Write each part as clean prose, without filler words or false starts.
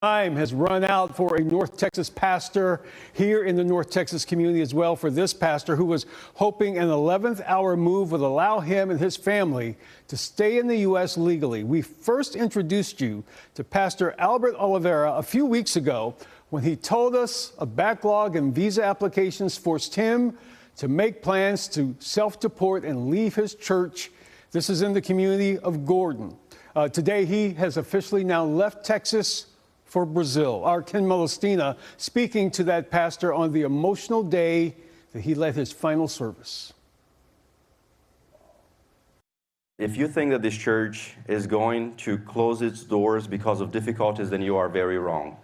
Time has run out for a North Texas pastor here in the North Texas community as well. For this pastor who was hoping an 11th hour move would allow him and his family to stay in the U.S. legally. We first introduced you to Pastor Albert Oliveira a few weeks ago when he told us a backlog in visa applications forced him to make plans to self-deport and leave his church. This is in the community of Gordon. Today, he has officially now left Texas for Brazil. Our Ken Molestina speaking to that pastor on the emotional day that he led his final service. If you think that this church is going to close its doors because of difficulties, then you are very wrong.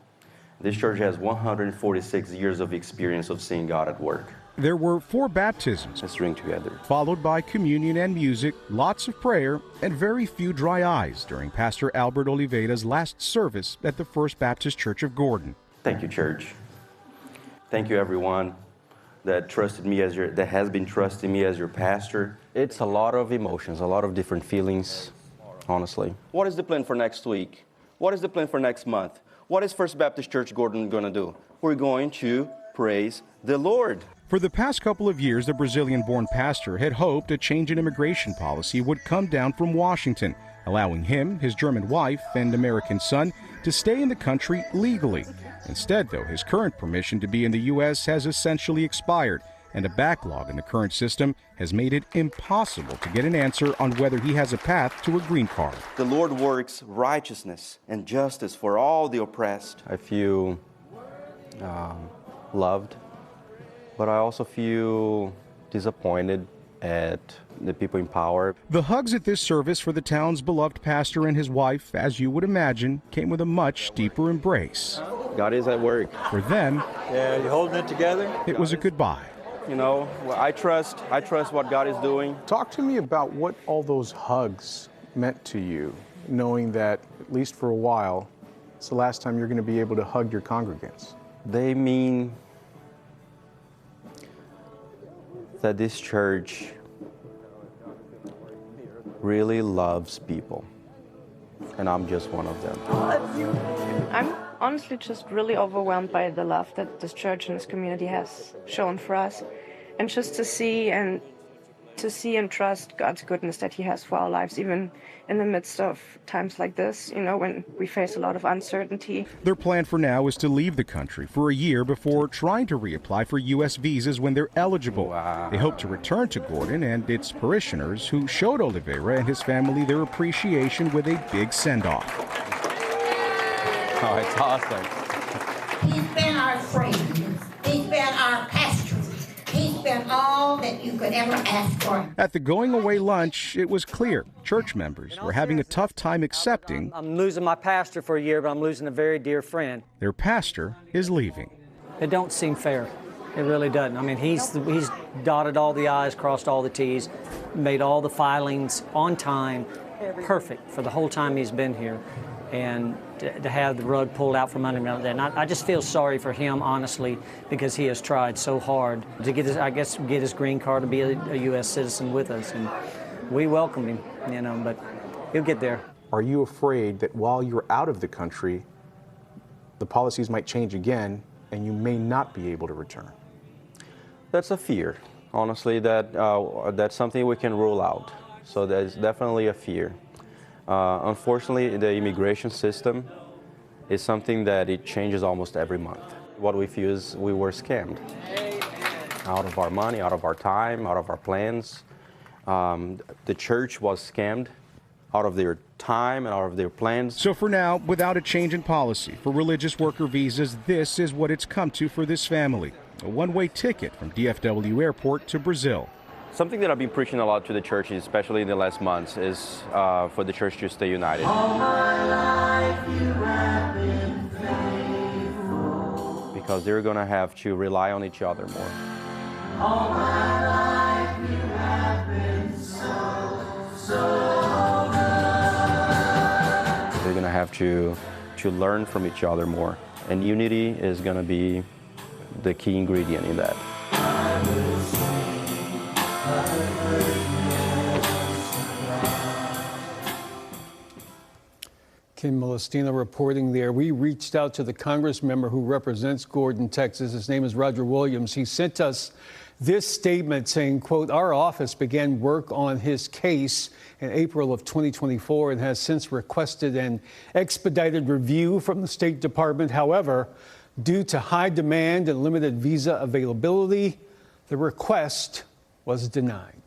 This church has 146 years of experience of seeing God at work. There were 4 baptisms. Let's drink together. Followed by communion and music, lots of prayer, and very few dry eyes during Pastor Albert Oliveira's last service at the First Baptist Church of Gordon. Thank you, church. Thank you, everyone that trusted me that has been trusting me as your pastor. It's a lot of emotions, a lot of different feelings, honestly. What is the plan for next week? What is the plan for next month? What is First Baptist Church Gordon going to do? We're going to praise the Lord. For the past couple of years, the Brazilian-born pastor had hoped a change in immigration policy would come down from Washington, allowing him, his German wife, and American son to stay in the country legally. Instead, though, his current permission to be in the U.S. has essentially expired, and a backlog in the current system has made it impossible to get an answer on whether he has a path to a green card. The Lord works righteousness and justice for all the oppressed. I feel loved, but I also feel disappointed at the people in power. The hugs at this service for the town's beloved pastor and his wife, as you would imagine, came with a much deeper embrace. God is at work. For them, yeah, you holding it together? It was a goodbye. You know, I trust what God is doing. Talk to me about what all those hugs meant to you, knowing that, at least for a while, it's the last time you're going to be able to hug your congregants. They mean that this church really loves people, and I'm just one of them. I'm honestly just really overwhelmed by the love that this church and this community has shown for us, and just to see and trust God's goodness that He has for our lives, even in the midst of times like this, you know, when we face a lot of uncertainty. Their plan for now is to leave the country for a year before trying to reapply for U.S. visas when they're eligible. Wow. They hope to return to Gordon and its parishioners, who showed Oliveira and his family their appreciation with a big send-off. Oh, it's awesome. He's been our friend. He's been our pastor. He's been all that you could ever ask for. At the going-away lunch, it was clear church members were having a tough time accepting I'm losing my pastor for a year, but I'm losing a very dear friend. Their pastor is leaving. It don't seem fair. It really doesn't. I mean, he's dotted all the I's, crossed all the T's, made all the filings on time, perfect for the whole time he's been here. And to have the rug pulled out from under him. And I just feel sorry for him, honestly, because he has tried so hard to get his green card to be a U.S. citizen with us. And we welcome him, you know, but he'll get there. Are you afraid that while you're out of the country, the policies might change again and you may not be able to return? That's a fear, honestly, that's something we can rule out. So there's definitely a fear. Unfortunately, the immigration system is something that it changes almost every month. What we feel is we were scammed out of our money, out of our time, out of our plans. The church was scammed out of their time and out of their plans. So for now, without a change in policy for religious worker visas, this is what it's come to for this family. A one-way ticket from DFW Airport to Brazil. Something that I've been preaching a lot to the churches, especially in the last months, is for the church to stay united. All my life you have been faithful. Because they're going to have to rely on each other more. All my life you have been so good. They're going to have to learn from each other more. And unity is going to be the key ingredient in that. Kim Molestina reporting there. We reached out to the Congress member who represents Gordon, Texas. His name is Roger Williams. He sent us this statement saying, quote, our office began work on his case in April of 2024 and has since requested an expedited review from the State Department. However, due to high demand and limited visa availability, the request was denied.